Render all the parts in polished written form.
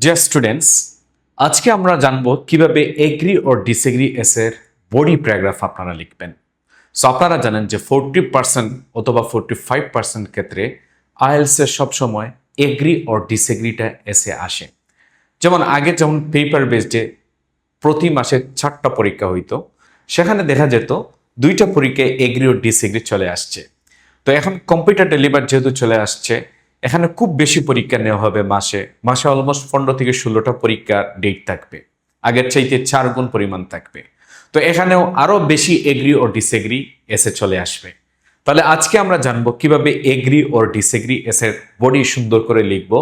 Dear students, আজকে আমরা জানবো কিভাবে এগ্রি ও ডিসএগ্রি এসের বডি প্যারাগ্রাফ আপনারা লিখবেন। সো আপনারা জানেন যে 40% অথবা 45% ক্ষেত্রে আইএলসের সবসময় এগ্রি ও ডিসএগ্রিটা এসে আসে। যেমন আগে যেমন পেপার বেসডে প্রতি মাসে 4টা পরীক্ষা হইতো, সেখানে দেখা যেত 2টা পরীক্ষায় এগ্রি ও ডিসএগ্রি চলে আসছে। তো এখন কম্পিউটার ডেলিভার যেহেতু চলে আসছে, এখানে খুব বেশি পরীক্ষা নেওয়া হবে। মাসে মাসে অলমোস্ট 15 থেকে 16টা পরীক্ষা ডেট থাকবে, আগের চাইতে 4 গুণ পরিমাণ থাকবে। তো এখানেও আরো বেশি এগ্রি ও ডিসএগ্রি এসে চলে আসবে। তাহলে আজকে আমরা জানবো কিভাবে এগ্রি ও ডিসএগ্রি এসের বডি সুন্দর করে লিখবো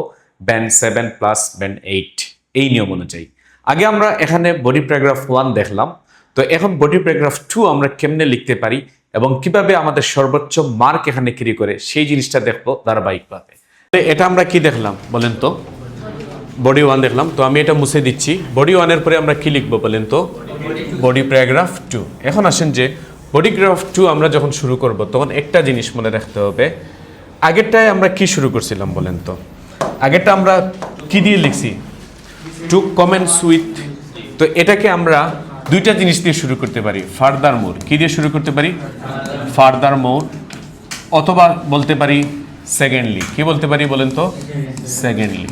ব্যান্ড 7 প্লাস ব্যান্ড 8 এই নিয়ম অনুযায়ী। আগে আমরা এখানে বডি প্যারাগ্রাফ 1 দেখলাম, তো এখন বডি প্যারাগ্রাফ 2 আমরা কেমনে লিখতে পারি এবং কিভাবে আমাদের সর্বোচ্চ মার্ক এখানে ক্যারি করে সেই জিনিসটা দেখবো ধারাবাহিকভাবে। এটা আমরা কি দেখলাম বলেন তো? বডি 1 দেখলাম, তো আমি এটা মুছে দিচ্ছি। বডি 1 এর পরে আমরা কি লিখবো বলেন তো? Body paragraph 2। এখন আসেন যে বডি প্যারাগ্রাফ 2 আমরা যখন শুরু করব তখন একটা জিনিস মনে রাখতে হবে, আগেরটায় আমরা কি শুরু করছিলাম বলেন তো? আগেরটা আমরা কি দিয়ে লিখছি? Two comments with. তো এটাকে আমরা দুইটা জিনিস দিয়ে শুরু করতে পারি। ফার্দার মোর, কি দিয়ে শুরু করতে পারি? ফার্দার মোর, অথবা বলতে পারি সেকেন্ডলি। কি বলতে পারি বলেন তো? সেকেন্ডলি।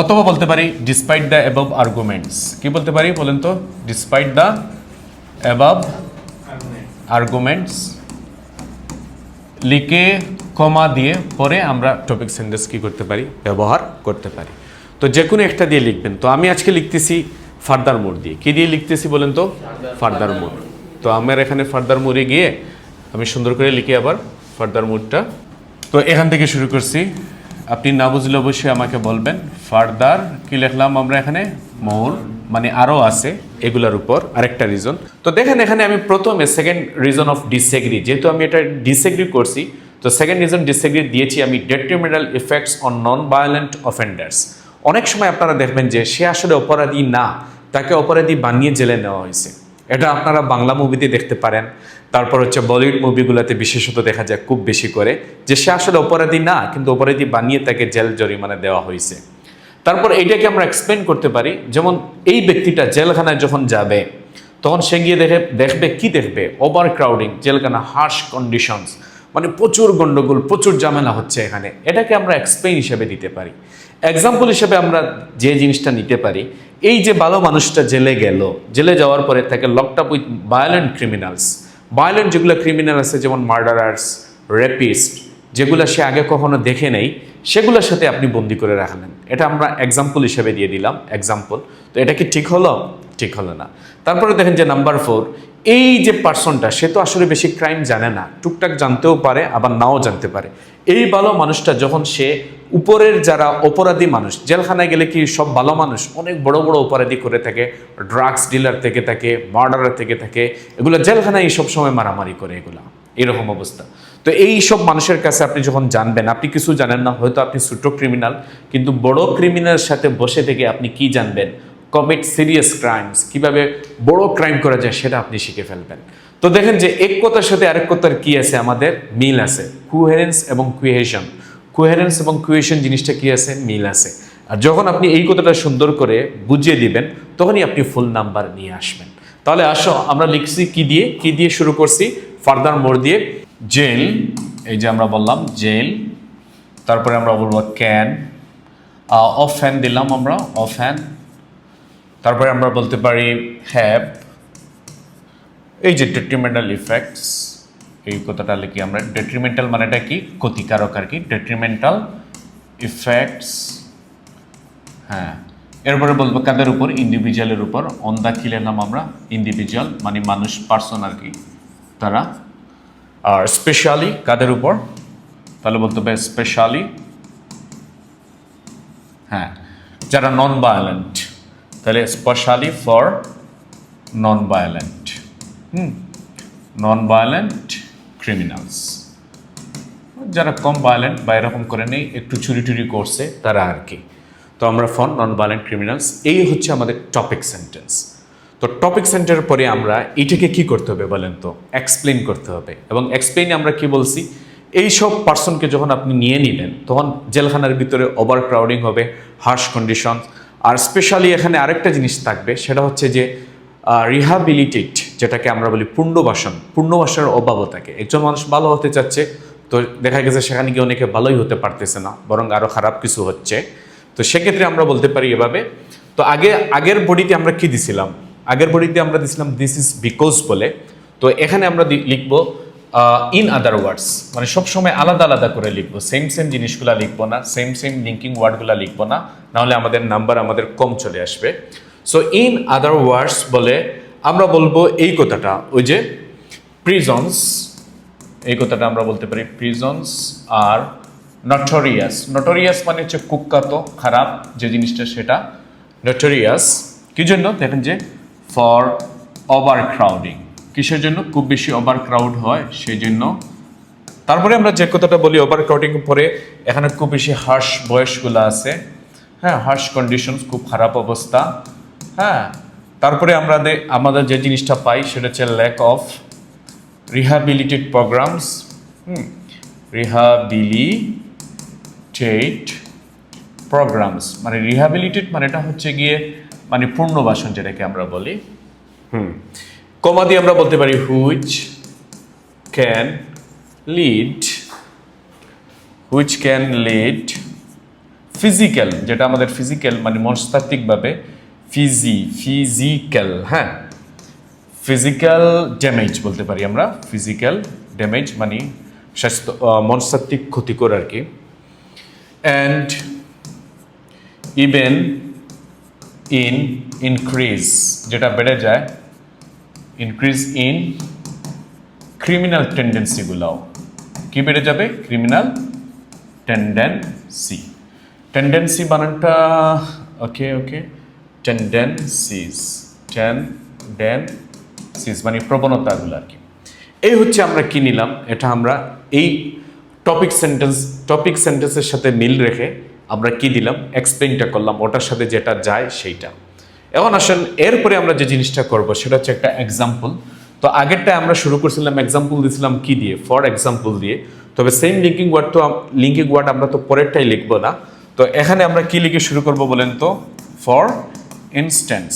অথবা বলতে পারি ডিসপাইট দ্য অ্যাবভ আর্গুমেন্টস। কি বলতে পারি বলেন তো? ডিসপাইট দ্য অ্যাবভ আর্গুমেন্টস লিখে কমা দিয়ে পরে আমরা টপিক সেন্টেন্স কি করতে পারি? ব্যবহার করতে পারি। তো যে কোনো একটা দিয়ে লিখবেন। তো আমি আজকে লিখতেছি ফার্দার মোর দিয়ে। কি দিয়ে লিখতেছি বলেন তো? ফার্দার মোর। তো আমার এখানে ফার্দার মোরে গিয়ে আমি সুন্দর করে লিখি আবার ফার্দার মোরটা। তো এখান থেকে শুরু করছি, আপনি না বুঝলে অবশ্যই আমাকে বলবেন। ফার্দার কি লিখলাম আমরা এখানে? মোর, মানে আরও আছে এগুলার উপর আরেকটা রিজন। তো দেখেন এখানে আমি প্রথমে সেকেন্ড রিজন অফ ডিসএগ্রি, যেহেতু আমি এটা ডিসএগ্রি করছি, তো সেকেন্ড রিজন ডিসএগ্রি দিয়েছি আমি detrimental effects on non violent offenders. অনেক সময় আপনারা দেখবেন যে সে আসলে অপরাধী না, তাকে অপরাধী বানিয়ে জেলে নেওয়া হয়েছে। এটা আপনারা বাংলা মুভিতে দেখতে পারেন, তারপর হচ্ছে বলিউড মুভিগুলোতে বিশেষত দেখা যায় খুব বেশি করে, যে সে আসলে অপরাধী না কিন্তু অপরাধী বানিয়ে তাকে জেল জরিমানা দেওয়া হয়েছে। তারপর এইটাকে আমরা এক্সপ্লেন করতে পারি, যেমন এই ব্যক্তিটা জেলখানায় যখন যাবে তখন সে গিয়ে দেখবে কি দেখবে? ওভার ক্রাউডিং জেলখানা, হার্শ কন্ডিশনস, মানে প্রচুর গন্ডগোল, প্রচুর ঝামেলা হচ্ছে এখানে। এটাকে আমরা এক্সপ্লেন হিসেবে দিতে পারি। এক্সাম্পল হিসেবে আমরা যে জিনিসটা নিতে পারি, এই যে ভালো মানুষটা জেলে গেল, জেলে যাওয়ার পরে তাকে locked up with violent criminals. Violent যেগুলো ক্রিমিনাল আছে যেমন মার্ডারার্স, রেপিস্ট, যেগুলো সে আগে কখনো দেখে নেই, সেগুলোর সাথে আপনি বন্দি করে রাখলেন। এটা আমরা এক্সাম্পল হিসেবে দিয়ে দিলাম, এক্সাম্পল। তো এটা কি ঠিক হলো? ঠিক হলো না। তারপরে দেখেন যে নাম্বার 4, এই যে পার্সনটা সে তো আসলে বেশি ক্রাইম জানে না, টুকটাক জানতেও পারে আবার নাও জানতে পারে। এই ভালো মানুষটা যখন সে উপরের যারা অপরাধী মানুষ, জেলখানায় গেলে কি সব ভালো মানুষ অনেক বড় বড় অপরাধী করে থাকে, ড্রাগস ডিলার থেকে থাকে, মার্ডারার থেকে থাকে, এগুলো জেলখানায় সব সময় মারামারি করে, এগুলা এরকম অবস্থা। তো এই সব মানুষের কাছে আপনি যখন জানবেন, আপনি কিছু জানেন না, হয়তো আপনি ছোট ক্রিমিনাল, কিন্তু বড় ক্রিমিনালের সাথে বসে থেকে আপনি কি জানবেন? কমিট সিরিয়াস ক্রাইমস, কিভাবে বড় ক্রাইম করা যায় সেটা আপনি শিখে ফেলবেন। তো দেখেন যে এক কথার সাথে আরেক কথার কি আছে? আমাদের মিল আছে, কোহেরেন্স এবং কোহেশন। কোহেরেন্স এবং কোহেশন জিনিসটা কি আছে? মিল আছে। আর যখন আপনি এই কথাটা সুন্দর করে বুঝিয়ে দিবেন তখনই আপনি ফুল নাম্বার নিয়ে আসবেন। তাহলে আসো আমরা লিখছি কি দিয়ে? কি দিয়ে শুরু করছি? ফার্দার মোর দিয়ে। জেল, এই যে আমরা বললাম জেল, তারপরে আমরা বলবো ক্যান, অফেন দিলাম আমরা, অফেন। তারপরে আমরা বলতে পারি হ্যাভ। এই যে ডেট্রিমেন্টাল ইফেক্টস, এই কথাটা লিখি আমরা। ডেট্রিমেন্টাল মানেটা কি? ক্ষতিকারক আর কি, ডেট্রিমেন্টাল ইফেক্টস। হ্যাঁ, এরপরে বলবো কাদের উপর? ইন্ডিভিজুয়ালের উপর। অন দা কি লিখলাম আমরা? ইন্ডিভিজুয়াল, মানে মানুষ, পার্সন আর কি, তারা। আর স্পেশালি কাদের উপর? তাহলে বলতে হবে স্পেশালি, হ্যাঁ, যারা নন ভায়োলেন্ট, তাহলে specially for non violent, non violent criminals, যারা কম ভায়োলেন্ট বা এরকম করে নেই, একটু চুরি টুরি করছে তারা আর কি। তো আমরা ফর নন ভায়োলেন্ট ক্রিমিনালস, এই হচ্ছে আমাদের টপিক সেন্টেন্স। তো টপিক সেন্টেন্সের পরে আমরা এইটাকে কি করতে হবে বলেন তো? এক্সপ্লেন করতে হবে। এবং এক্সপ্লেইনে আমরা কি বলছি? এই সব পার্সনকে যখন আপনি নিয়ে নেবেন তখন জেলখানার ভিতরে ওভার ক্রাউডিং হবে, হার্শ কন্ডিশন, আর স্পেশালি এখানে আরেকটা জিনিস থাকবে, সেটা হচ্ছে যে রিহাবিলিটেট, যেটাকে আমরা বলি পুনর্বাসনের অভাবও থাকে। একজন মানুষ ভালো হতে চাচ্ছে, তো দেখা গেছে সেখানে গিয়ে অনেকে ভালোই হতে পারতেছে না, বরং আরও খারাপ কিছু হচ্ছে। তো সেক্ষেত্রে আমরা বলতে পারি এভাবে। তো আগের বডিতে আমরা কি দিছিলাম? আগের বডিতে আমরা দিছিলাম দিস ইজ বিকজ বলে। তো এখানে আমরা লিখবো ইন আদার ওয়ার্ডস, মানে সবসময় আলাদা আলাদা করে লিখবো, সেম জিনিসগুলা লিখবো না, সেম লিঙ্কিং ওয়ার্ডগুলা লিখবো না, নাহলে আমাদের নাম্বার কম চলে আসবে। সো ইন আদার ওয়ার্ডস বলে আমরা বলবো এই কথাটা, ওই যে প্রিজনস, এই কথাটা আমরা বলতে পারি প্রিজনস আর নটোরিয়াস মানে হচ্ছে কুখ্যাত, খারাপ যে জিনিসটা সেটা নটোরিয়াস। কি জন্য? দেখেন যে ফর ওভার ক্রাউডিং, কিসের জন্য? খুব বেশি ওভার ক্রাউড হয় সেই জন্য। তারপরে আমরা যে কথাটা বলি ওভার ক্রাউডিং পরে, এখানে খুব বেশি হার্শ বয়সগুলো আছে, হ্যাঁ, হার্শ কন্ডিশনস, খুব খারাপ অবস্থা, হ্যাঁ। তারপরে আমাদের যে জিনিসটা পাই সেটা হচ্ছে lack of rehabilitated programmes, rehabilitated programmes মানে রিহ্যাবিলিটেড মানে এটা হচ্ছে গিয়ে মানে পুনর্বাসন যেটাকে আমরা বলি। কমা দিয়ে আমরা বলতে পারি হুইচ ক্যান লিড ফিজিক্যাল, যেটা আমাদের ফিজিক্যাল মানে মনস্তাত্ত্বিকভাবে ফিজিক্যাল, হ্যাঁ, ফিজিক্যাল ড্যামেজ বলতে পারি আমরা। ফিজিক্যাল ড্যামেজ মানে স্বাস্থ্য মনস্তাত্ত্বিক ক্ষতিকর আর কি। অ্যান্ড ইভেন ইন ইনক্রিজ, যেটা বেড়ে যায়, ইনক্রিজ ইন ক্রিমিনাল টেন্ডেন্সিগুলাও কি বেড়ে যাবে? ক্রিমিনাল টেন্ডেন্সি বানানটা ওকে টেন্ডেন্সিস মানে প্রবণতাগুলো আর কি। এই হচ্ছে আমরা কি নিলাম, এটা আমরা এই টপিক সেন্টেন্সের সাথে মিল রেখে আমরা কি দিলাম, এক্সপ্লেইনটা করলাম, ওটার সাথে যেটা যায় সেইটা। এখন আসেন এরপরে আমরা যে জিনিসটা করব সেটা হচ্ছে একটা এক্সাম্পল। তো আগেরটা আমরা শুরু করছিলাম এক্সাম্পল দিয়েছিলাম কি দিয়ে? ফর এক্সাম্পল দিয়ে। তবে সেম লিঙ্কিং ওয়ার্ড আমরা তো পরেরটাই লিখবো না। তো এখানে আমরা কি লিখে শুরু করব বলেন তো? For instance.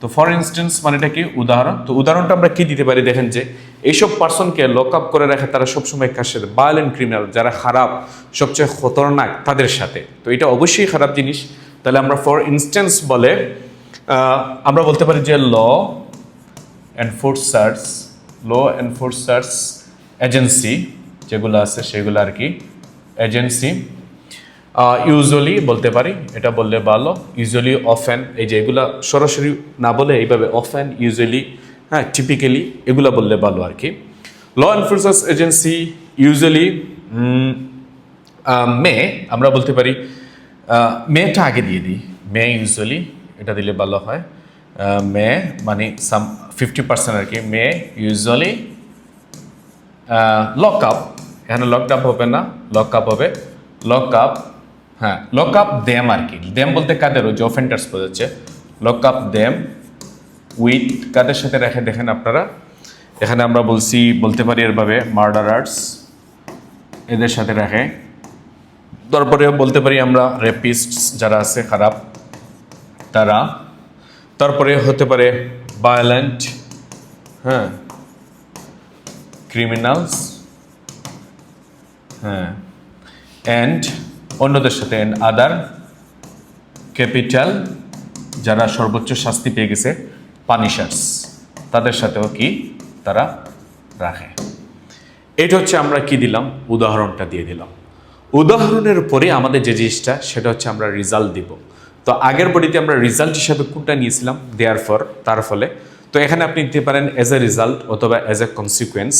তো ফর ইনস্ট্যান্স মানেটা কি? উদাহরণ। তো উদাহরণটা আমরা কি দিতে পারি? দেখেন যে এইসব পার্সনকে লক আপ করে রাখে তারা সবসময় কার সাথে? ভায়োলেন্ট ক্রিমিনাল, যারা খারাপ, সবচেয়ে খতরনাক তাদের সাথে। তো এটা অবশ্যই খারাপ জিনিস। তাহলে আমরা ফর ইনস্ট্যান্স বলে আমরা বলতে পারি যে ল এনফোর্সার্স এজেন্সি যেগুলো আছে সেগুলো আর কি, এজেন্সি। ইউজুয়ালি বলতে পারি, এটা বললে ভালো। ইউজুয়ালি, অফেন, এই যে এগুলা সরাসরি না বলে এইভাবে অফেন, ইউজুয়ালি, হ্যাঁ, টিপিক্যালি, এগুলা বললে ভালো আর কি। ল এনফোর্সার্স এজেন্সি ইউজুয়ালি মে, আমরা বলতে পারি মেটা আগে দিয়ে দিই, মে ইউজুয়ালি, এটা দিলে ভালো হয়। মে মানে 50% আর কি। মে ইউজুয়ালি লক আপ, এখানে লকড আপ হবে না, লক আপ হবে, লক আপ, হ্যাঁ, লক আপ দেম আর কি। দেম বলতে কাদের? ওই যে অফেন্ডার্স বোঝাচ্ছে। লক আপ দেম উইথ কাদের সাথে রাখে দেখেন আপনারা, এখানে আমরা বলতে পারি এরভাবে মার্ডারার্স, এদের সাথে রাখে। তারপরে বলতে পারি আমরা রেপিস্ট যারা আছে খারাপ তারা। তারপরে হতে পারে ভায়োলেন্ট, হ্যাঁ, ক্রিমিনালস, হ্যাঁ, অ্যান্ড অন্যদের সাথে, অ্যান্ড আদার ক্যাপিটাল, যারা সর্বোচ্চ শাস্তি পেয়ে গেছে, পানিশার্স, তাদের সাথেও কি তারা রাখে। এটা হচ্ছে আমরা কি দিলাম? উদাহরণটা দিয়ে দিলাম। উদাহরণের পরে আমাদের যে জিনিসটা সেটা হচ্ছে আমরা রেজাল্ট দিব। তো আগের বডিতে আমরা রেজাল্ট হিসাবে কোনটা নিয়েছিলাম? দেয়ার ফর, তার ফলে। তো এখানে আপনি দিতে পারেন অ্যাজ এ রেজাল্ট অথবা অ্যাজ এ কনসিকুয়েন্স।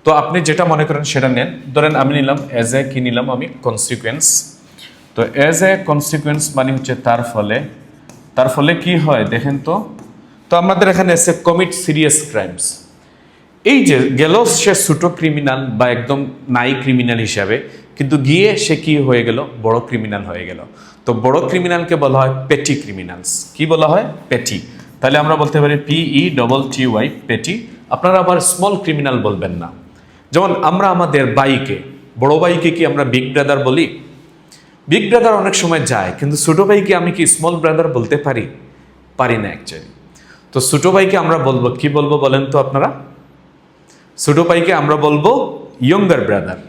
তো আপনি যেটা মনে করেন সেটা নেন। ধরেন আমি নিলাম অ্যাজ এ, কি নিলাম আমি? কনসিকুয়েন্স। তো অ্যাজ এ কনসিকুয়েন্স মানে হচ্ছে তার ফলে। তার ফলে কি হয় দেখেন তো? তো আমাদের এখানে এসে কমিট সিরিয়াস ক্রাইমস। এই যে গেল সে ছোটো ক্রিমিনাল বা একদম নাই ক্রিমিনাল হিসাবে, কিন্তু গিয়ে সে কি হয়ে গেল? বড় ক্রিমিনাল হয়ে গেল। তো বড় ক্রিমিনালকে বলা হয় পেটি ক্রিমিনালস। কি বলা হয়? পেটি। তাহলে আমরা বলতে পারি PETTY, পেটি। আপনারা আবার স্মল ক্রিমিনাল বলবেন না। যেমন আমরা আমাদের ভাইকে, বড় ভাইকে কি আমরা বিগ ব্রাদার বলি? বিগ ব্রাদার অনেক সময় যায়, কিন্তু ছোটো ভাইকে আমি কি স্মল ব্রাদার বলতে পারি না অ্যাকচুয়ালি। তো ছোটো ভাইকে আমরা বলবো কি বলবো বলেন তো আপনারা? ছোটো ভাইকে আমরা বলবো ইয়ঙ্গার ব্রাদার,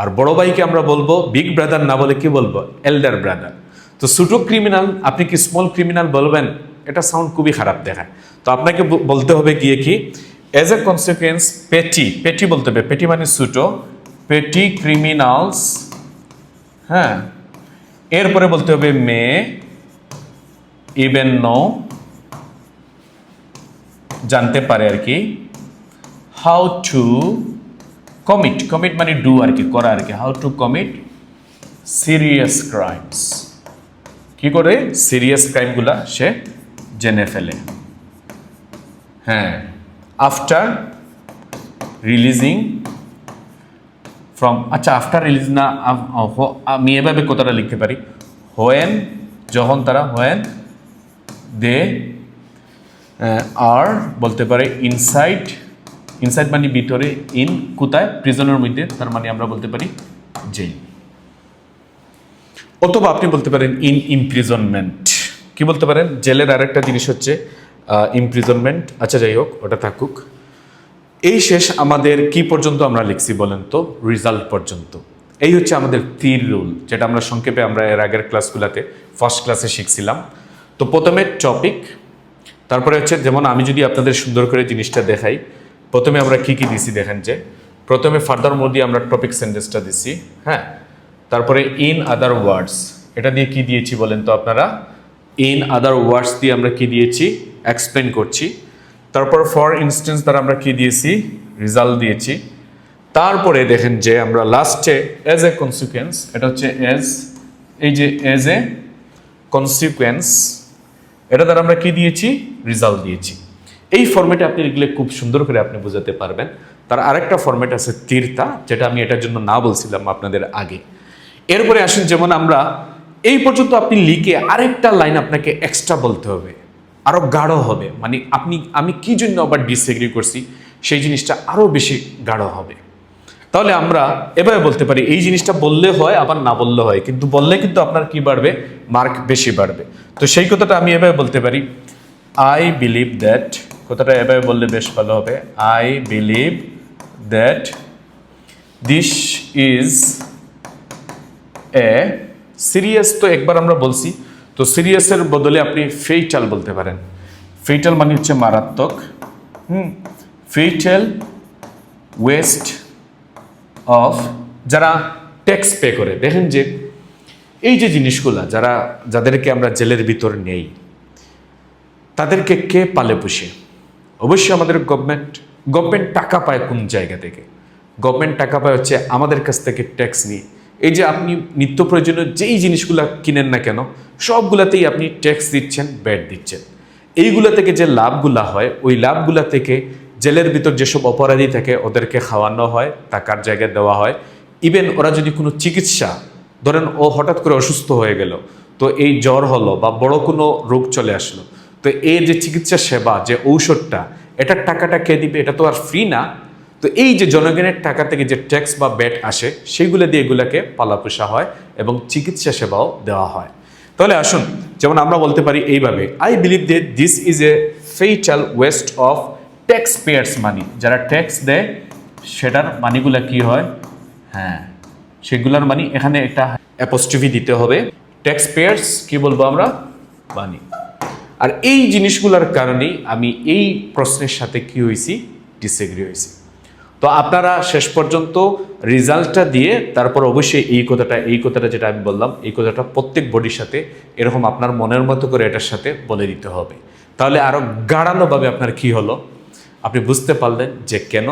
আর বড় ভাইকে আমরা বলবো বিগ ব্রাদার না বলে কি বলবো? Elder brother. তো ছোটো ক্রিমিনাল আপনি কি স্মল ক্রিমিনাল বলবেন? এটা সাউন্ড খুবই খারাপ দেখায়। তো আপনাকে বলতে হবে গিয়ে কি, এজ এ কনসিকুয়েন্স পেটি বলতে হবে। পেটি মানে ছোটো, পেটি ক্রিমিনালস, হ্যাঁ। এরপরে বলতে হবে মে ইভেন নো, জানতে পারে আর কি, হাউ টু কমিট মানে ডু আর কি, করা আর কি, how to commit serious crimes, কি করে সিরিয়াস ক্রাইমগুলা সে জেনে ফেলে, হ্যাঁ। আফটার রিলিজিং ফ্রম, আচ্ছা আফটার রিলিজ না, আমি এভাবে কথাটা লিখতে পারি, হোয়েন, যখন তারা, হোয়েন দে আর বলতে পারে ইনসাইড মানে ভিতরে, ইন কোথায়, প্রিজনের মধ্যে, তার মানে আমরা বলতে পারি জেল। অথবা আপনি বলতে পারেন ইন ইমপ্রিজনমেন্ট, কি বলতে পারেন? জেলের আরেকটা জিনিস হচ্ছে ইমপ্রিজনমেন্ট। আচ্ছা যাই হোক, ওটা থাকুক। এই শেষ আমাদের কি পর্যন্ত আমরা লিখছি বলেন তো? রেজাল্ট পর্যন্ত। এই হচ্ছে আমাদের তীর রুল, যেটা আমরা সংক্ষেপে আমরা এর আগের ক্লাসগুলোতে ফার্স্ট ক্লাসে শিখছিলাম। তো প্রথমে টপিক, তারপরে হচ্ছে, যেমন আমি যদি আপনাদের সুন্দর করে জিনিসটা দেখাই, প্রথমে আমরা কি দিছি দেখেন, যে প্রথমে ফার্দার মোর দিয়ে আমরা টপিক সেন্টেন্সটা দিছি, হ্যাঁ। তারপরে ইন আদার ওয়ার্ডস, এটা দিয়ে কি দিয়েছি বলেন তো আপনারা? ইন আদার ওয়ার্ডস দিয়ে আমরা কি দিয়েছি? এক্সপ্লেন করছি। তারপর ফর ইনস্টেন্স দ্বারা আমরা কি দিয়েছি? রেজাল্ট দিয়েছি। তারপরে দেখেন যে আমরা লাস্টে এজ এ কনসিকুয়েন্স, এটা হচ্ছে এজ এ কনসিকুয়েন্স, এটা দ্বারা আমরা কি দিয়েছি? রেজাল্ট দিয়েছি। এই ফরম্যাটে আপনি লিখলে খুব সুন্দর করে আপনি বোঝাতে পারবেন। তার আরেকটা ফরম্যাট আছে তীরতা, যেটা আমি এটার জন্য না বলছিলাম আপনাদের আগে। এরপরে আসুন, যেমন আমরা এই পর্যন্ত আপনি লিখে আরেকটা লাইন আপনাকে এক্সট্রা বলতে হবে, আরো গাঢ় হবে, মানে আমি কি জন্য আবার ডিসএগ্রি করছি সেই জিনিসটা আরো বেশি গাঢ় হবে। তাহলে আমরা এভাবে বলতে পারি, এই জিনিসটা বললে হয় আবার না বললে হয়, কিন্তু বললে কিন্তু আপনার কি বাড়বে? মার্ক বেশি বাড়বে। তো সেই কথাটা আমি এভাবে বলতে পারি, আই বিলিভ দ্যাট, কথাটা এভাবে বললে বেশ ভালো হবে, I believe that this is A serious. তো একবার আমরা বলছি, তো সিরিয়াসের বদলে আপনি ফেইটাল বলতে পারেন। ফেইটাল মানে হচ্ছে মারাত্মক, ফেইটাল ওয়েস্ট অফ, যারা ট্যাক্স পে করে। দেখেন যে এই যে জিনিসগুলা যাদেরকে আমরা জেলের ভিতর নেই, তাদেরকে কে পালে পুষে? অবশ্যই আমাদের গভর্নমেন্ট টাকা পায় কোন জায়গা থেকে? গভর্নমেন্ট টাকা পায় হচ্ছে আমাদের কাছ থেকে ট্যাক্স নিয়ে। এই যে আপনি নিত্য প্রয়োজনীয় যেই জিনিসগুলা কিনেন না কেন, সবগুলাতেই আপনি ট্যাক্স দিচ্ছেন, ব্যাট দিচ্ছেন। এইগুলা থেকে যে লাভগুলা হয়, ওই লাভগুলা থেকে জেলের ভিতর যেসব অপরাধী থাকে ওদেরকে খাওয়ানো হয়, টাকার জায়গায় দেওয়া হয়। ইভেন ওরা যদি কোনো চিকিৎসা, ধরেন ও হঠাৎ করে অসুস্থ হয়ে গেল, তো এই জ্বর হলো বা বড় কোনো রোগ চলে আসলো, তো এই যে চিকিৎসা সেবা, যে ঔষধটা, এটার টাকাটা কে দিবে? এটা তো আর ফ্রি না। তো এই যে জনগণের টাকা থেকে যে ট্যাক্স বা ব্যাট আসে, সেইগুলো দিয়ে এগুলাকে পালাপোষা হয় এবং চিকিৎসা সেবাও দেওয়া হয়। তাহলে আসুন, যেমন আমরা বলতে পারি এইভাবে, I believe that this is a fatal waste of tax payers money. যারা ট্যাক্স দেয় সেটার মানিগুলা কি হয়? হ্যাঁ, সেগুলার মানি, এখানে একটা অ্যাপোস্ট্রফি দিতে হবে। ট্যাক্স পেয়ার্স কি বলবো আমরা? মানি। আর এই জিনিসগুলোর কারণেই আমি এই প্রশ্নের সাথে কি হয়েছি? ডিসএগ্রি হয়েছি। তো আপনারা শেষ পর্যন্ত রেজাল্টটা দিয়ে তারপর অবশ্যই এই কথাটা যেটা আমি বললাম, এই কথাটা প্রত্যেক বডির সাথে এরকম আপনার মনের মতো করে এটার সাথে বলে দিতে হবে। তাহলে আরো গাঢ়ভাবে আপনার কি হলো, আপনি বুঝতে পারলেন যে কেন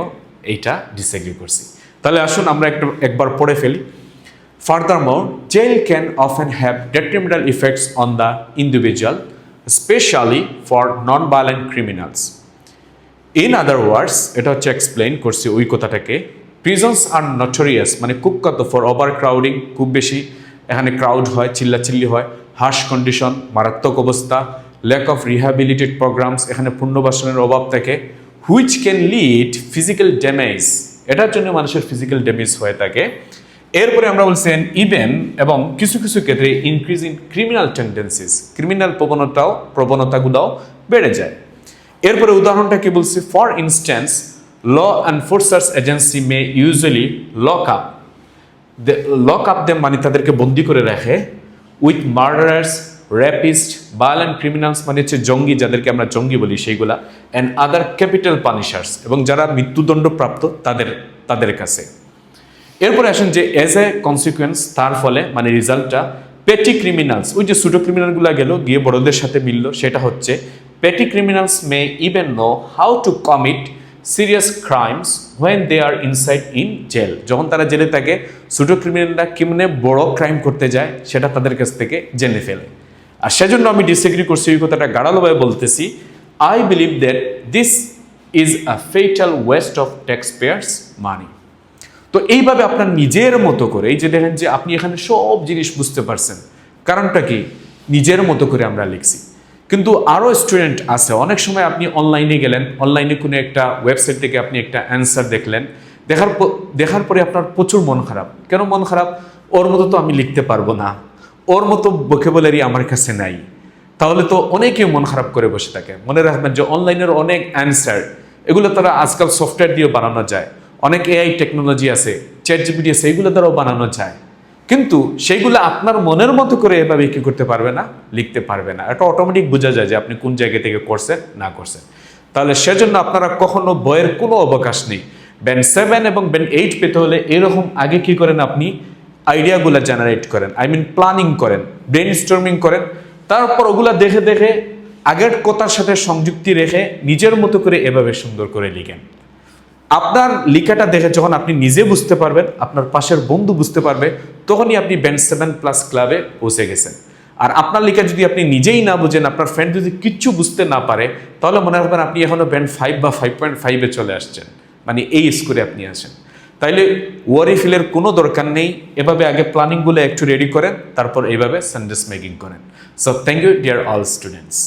এইটা ডিসএগ্রি করছি। তাহলে আসুন আমরা একবার পড়ে ফেলি। Furthermore, jail can often have detrimental effects on the individual, especially for non-violent criminals. In other words, এটা হচ্ছে এক্সপ্লেইন করছি ওই কথাটাকে, prisons are notorious, মানে কুখ্যাত for overcrowding, খুব বেশি এখানে ক্রাউড হয়, চিল্লাচিল্লি হয়, harsh condition, মারাত্মক অবস্থা, lack of rehabilitated programs, এখানে পুনর্বাসনের অভাব থাকে, which can lead physical damage, এটার জন্য মানুষের ফিজিক্যাল ড্যামেজ হয়ে থাকে, এরপরে আমরা বলছেন ইভেন এবং কিছু কিছু ক্ষেত্রে increase in criminal tendencies, criminal প্রবণতাগুলোও বেড়ে যায়। এরপরে উদাহরণটা কি বলছি, for instance law enforcers agency may usually lock up them, মানে তাদেরকে বন্দি করে রাখে, with murderers, rapist, violent criminals, মানে হচ্ছে জঙ্গি, যাদেরকে আমরা জঙ্গি বলি সেইগুলা, অ্যান্ড আদার ক্যাপিটাল পানিশার্স, এবং যারা মৃত্যুদণ্ডপ্রাপ্ত তাদের কাছে। এরপরে আসেন যে এজ এ কনসিকুয়েন্স, তার ফলে মানে রিজাল্টটা, পেটি ক্রিমিনালস, ওই যে ছোটো ক্রিমিনালগুলো গেল গিয়ে বড়দের সাথে মিলল, সেটা হচ্ছে petty criminals may even know how to commit serious crimes when they are inside in jail. যখন তারা জেলে থাকে, ছোটো ক্রিমিনালরা কেমনে বড় ক্রাইম করতে যায় সেটা তাদের কাছ থেকে জেনে ফেলে। আর সেজন্য আমি ডিসএগ্রি করছি, এই কথাটা গাড়ালোভাবে বলতেছি। I believe that this is a fatal waste of tax payers money. তো এইভাবে আপনার নিজের মতো করে, এই যে দেখেন যে আপনি এখানে সব জিনিস বুঝতে পারছেন, কারণটা কি, নিজের মতো করে আমরা লিখছি। কিন্তু আরও স্টুডেন্ট আছে, অনেক সময় আপনি অনলাইনে গেলেন, অনলাইনে কোনো একটা ওয়েবসাইট থেকে আপনি একটা অ্যান্সার দেখলেন, দেখার পরে আপনার প্রচুর মন খারাপ। কেন মন খারাপ? ওর মতো তো আমি লিখতে পারবো না, ওর মতো ভোকাবুলারি আমার কাছে নাই। তাহলে তো অনেকে মন খারাপ করে বসে থাকে। মনে রাখবেন যে অনলাইনের অনেক অ্যান্সার, এগুলো তারা আজকাল সফটওয়্যার দিয়ে বানানো যায়, অনেক এআই টেকনোলজি আছে, চ্যাটজিপিটি আছে, এগুলো দ্বারাও বানানো যায়। কিন্তু সেইগুলো আপনার মনের মতো করে এভাবে কি করতে পারবে না, লিখতে পারবে না। এটা অটোমেটিক বোঝা যায় যে আপনি কোন জায়গা থেকে করছেন না করছেন। তাহলে সেজন্য আপনারা কখনো বইয়ের কোনো অবকাশ নেই। ব্যান্ড 7 এবং ব্যান্ড 8 পেতে হলে এরকম আগে কি করেন, আপনি আইডিয়াগুলো জেনারেট করেন, প্ল্যানিং করেন, ব্রেন স্টর্মিং করেন, তারপর ওগুলা দেখে দেখে আগের কথার সাথে সংযুক্তি রেখে নিজের মতো করে এভাবে সুন্দর করে লিখেন। আপনার লেখাটা দেখে যখন আপনি নিজে বুঝতে পারবেন, আপনার পাশের বন্ধু বুঝতে পারবে, তখনই আপনি ব্যান্ড 7+ ক্লাবে পৌঁছে গেছেন। আর আপনার লেখা যদি আপনি নিজেই না বুঝেন, আপনার ফ্রেন্ড যদি কিচ্ছু বুঝতে না পারে, তাহলে মনে রাখবেন আপনি এখনো ব্যান্ড 5 বা 5.5-এ চলে আসছেন, মানে এই স্কোরে আপনি আছেন। তাইলে ওয়ারি ফিলের কোনো দরকার নেই, এভাবে আগে প্ল্যানিংগুলো একটু রেডি করেন, তারপর এইভাবে সেন্টেন্স মেকিং করেন। So thank you dear all students.